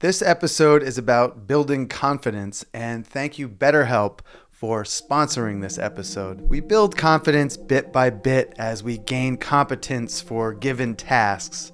This episode is about building confidence, and thank you, BetterHelp, for sponsoring this episode. We build confidence bit by bit as we gain competence for given tasks,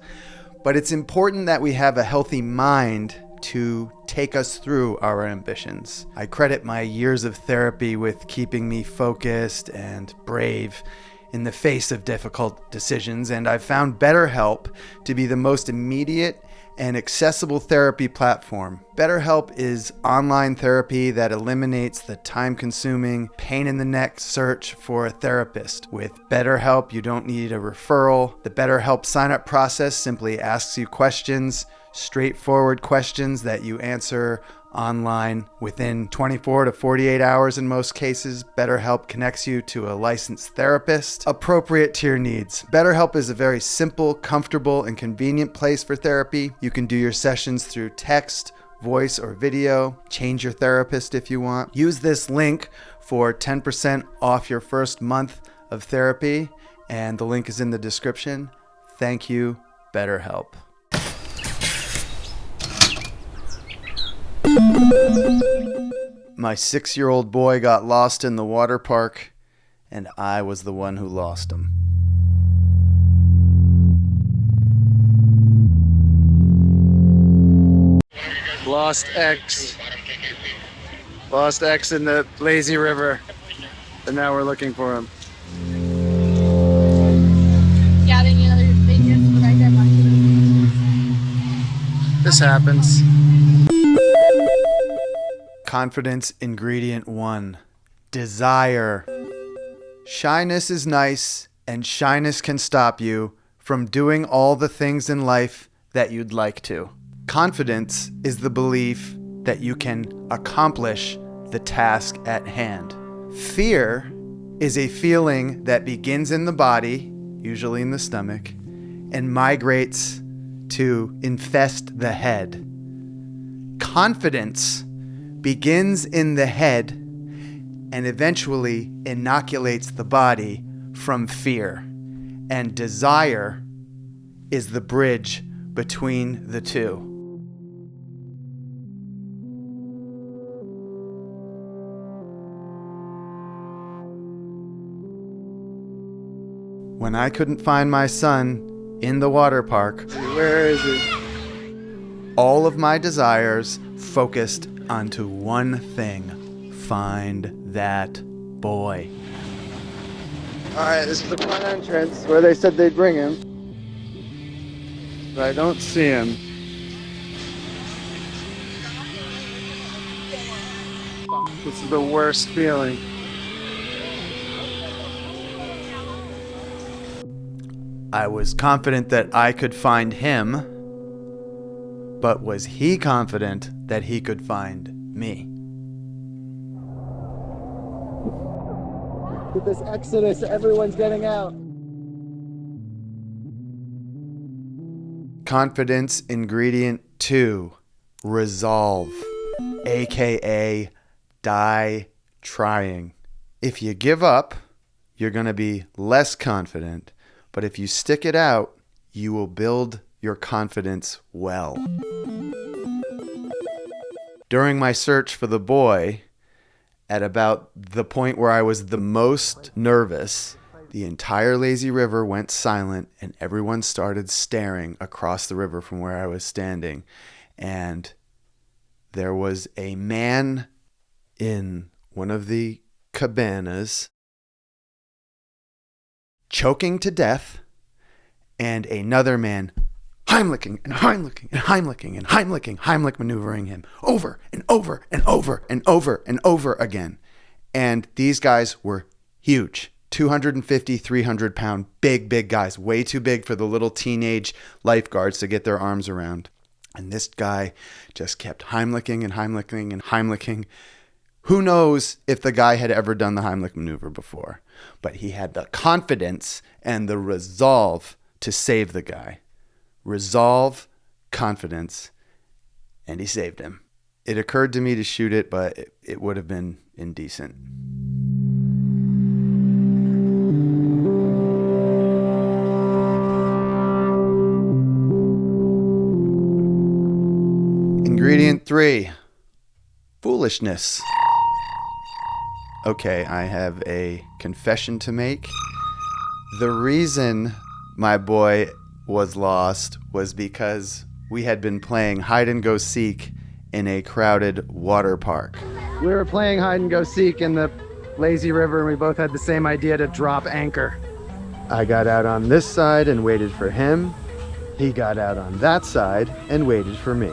but it's important that we have a healthy mind to take us through our ambitions. I credit my years of therapy with keeping me focused and brave in the face of difficult decisions, and I've found BetterHelp to be the most immediate and accessible therapy platform. BetterHelp is online therapy that eliminates the time-consuming, pain-in-the-neck search for a therapist. With BetterHelp, you don't need a referral. The BetterHelp sign-up process simply asks you questions, straightforward questions that you answer online. Within 24 to 48 hours in most cases, BetterHelp connects you to a licensed therapist appropriate to your needs. BetterHelp is a very simple, comfortable, and convenient place for therapy. You can do your sessions through text, voice, or video. Change your therapist if you want. Use this link for 10% off your first month of therapy, and the link is in the description. Thank you, BetterHelp. My 6-year-old boy got lost in the water park, and I was the one who lost him. Lost X. Lost X in the lazy river, and now we're looking for him. Got any other figures right there? This happens. Confidence ingredient 1, desire. Shyness is nice, and shyness can stop you from doing all the things in life that you'd like to. Confidence is the belief that you can accomplish the task at hand. Fear is a feeling that begins in the body, usually in the stomach, and migrates to infest the head. Confidence begins in the head and eventually inoculates the body from fear. And desire is the bridge between the two. When I couldn't find my son in the water park, where is he? All of my desires focused onto one thing: find that boy. Alright, this is the front entrance where they said they'd bring him. But I don't see him. This is the worst feeling. I was confident that I could find him, but was he confident that he could find me? With this exodus, everyone's getting out. Confidence ingredient 2, resolve, aka die trying. If you give up, you're going to be less confident, but if you stick it out, you will build your confidence well. During my search for the boy, at about the point where I was the most nervous, the entire lazy river went silent and everyone started staring across the river from where I was standing. And there was a man in one of the cabanas choking to death, and another man Heimliching and Heimliching and Heimliching and Heimliching, Heimlich maneuvering him over and over and over and over and over again. And these guys were huge, 250, 300 pound, big guys, way too big for the little teenage lifeguards to get their arms around. And this guy just kept Heimliching and Heimliching and Heimliching. Who knows if the guy had ever done the Heimlich maneuver before, but he had the confidence and the resolve to save the guy. Resolve, confidence, and he saved him. It occurred to me to shoot it, but it would have been indecent. Ingredient 3, foolishness. Okay, I have a confession to make. The reason my boy was lost was because we had been playing hide and go seek in a crowded water park. We were playing hide and go seek in the lazy river, and we both had the same idea to drop anchor. I got out on this side and waited for him. He got out on that side and waited for me.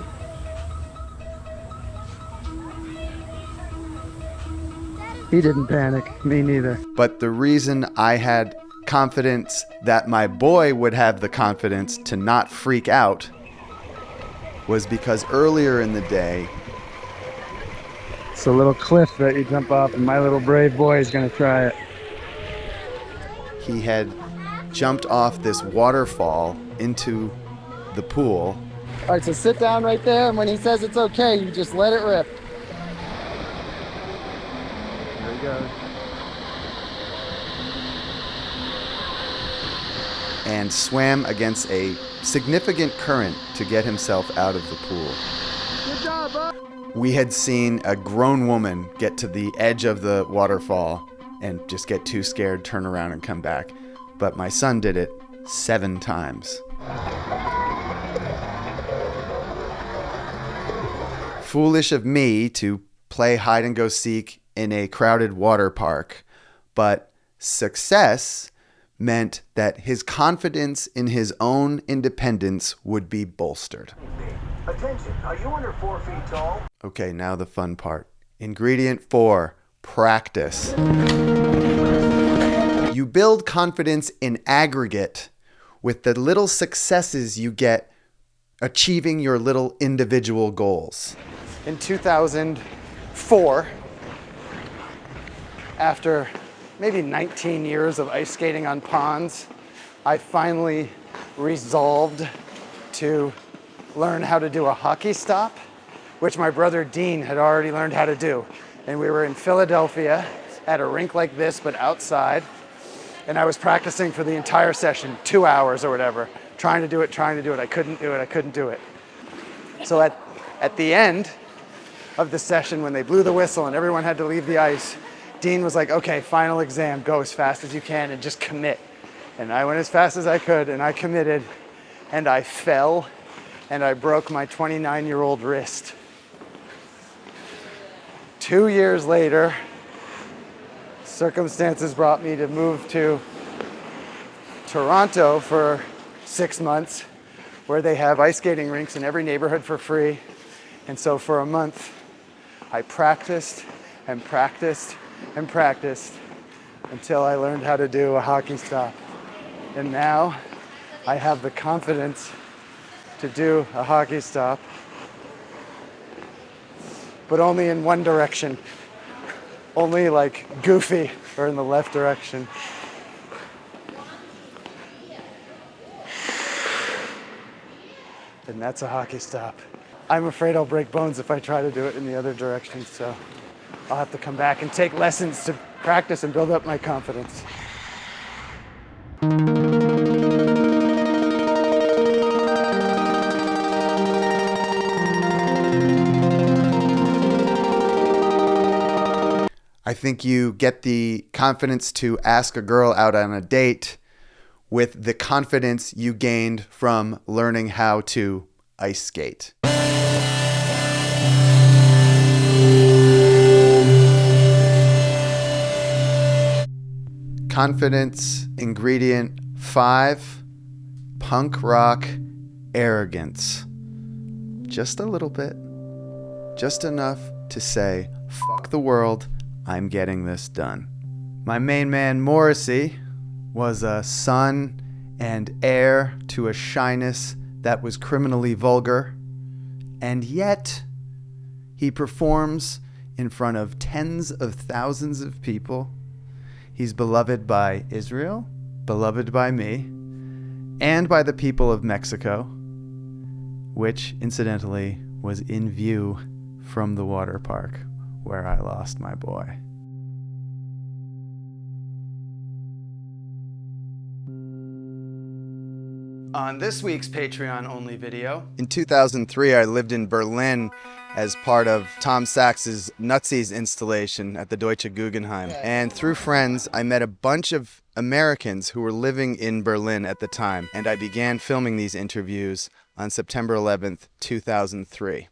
He didn't panic, me neither. But the reason I had confidence that my boy would have the confidence to not freak out was because earlier in the day, It's a little cliff that you jump off, and my little brave boy is gonna try it. he had jumped off this waterfall into the pool. All right, so sit down right there, and when he says it's okay, you just let it rip. There he goes. And swam against a significant current to get himself out of the pool. Good job, bud. We had seen a grown woman get to the edge of the waterfall and just get too scared, turn around, and come back. But my son did it 7 times. Foolish of me to play hide and go seek in a crowded water park, but success meant that his confidence in his own independence would be bolstered. Attention, are you under 4 feet tall? Okay, now the fun part. Ingredient 4, practice. You build confidence in aggregate with the little successes you get achieving your little individual goals. In 2004, after maybe 19 years of ice skating on ponds, I finally resolved to learn how to do a hockey stop, which my brother Dean had already learned how to do. And we were in Philadelphia at a rink like this, but outside. And I was practicing for the entire session, 2 hours or whatever, trying to do it. I couldn't do it. So at the end of the session, when they blew the whistle and everyone had to leave the ice, Dean was like, okay, final exam, go as fast as you can and just commit. And I went as fast as I could, and I committed, and I fell, and I broke my 29-year-old wrist. 2 years later, circumstances brought me to move to Toronto for 6 months, where they have ice skating rinks in every neighborhood for free. And so for a month, I practiced and practiced and practiced until I learned how to do a hockey stop. And now I have the confidence to do a hockey stop, but only in one direction. Only like goofy or in the left direction. And that's a hockey stop. I'm afraid I'll break bones if I try to do it in the other direction, so I'll have to come back and take lessons to practice and build up my confidence. I think you get the confidence to ask a girl out on a date with the confidence you gained from learning how to ice skate. Confidence ingredient 5, punk rock arrogance. Just a little bit. Just enough to say, fuck the world, I'm getting this done. My main man Morrissey was a son and heir to a shyness that was criminally vulgar, and yet he performs in front of tens of thousands of people. He's beloved by Israel, beloved by me, and by the people of Mexico, which incidentally was in view from the water park where I lost my boy. On this week's Patreon-only video, in 2003, I lived in Berlin as part of Tom Sachs's Nutsies installation at the Deutsche Guggenheim. And through friends, I met a bunch of Americans who were living in Berlin at the time, and I began filming these interviews on September 11th, 2003.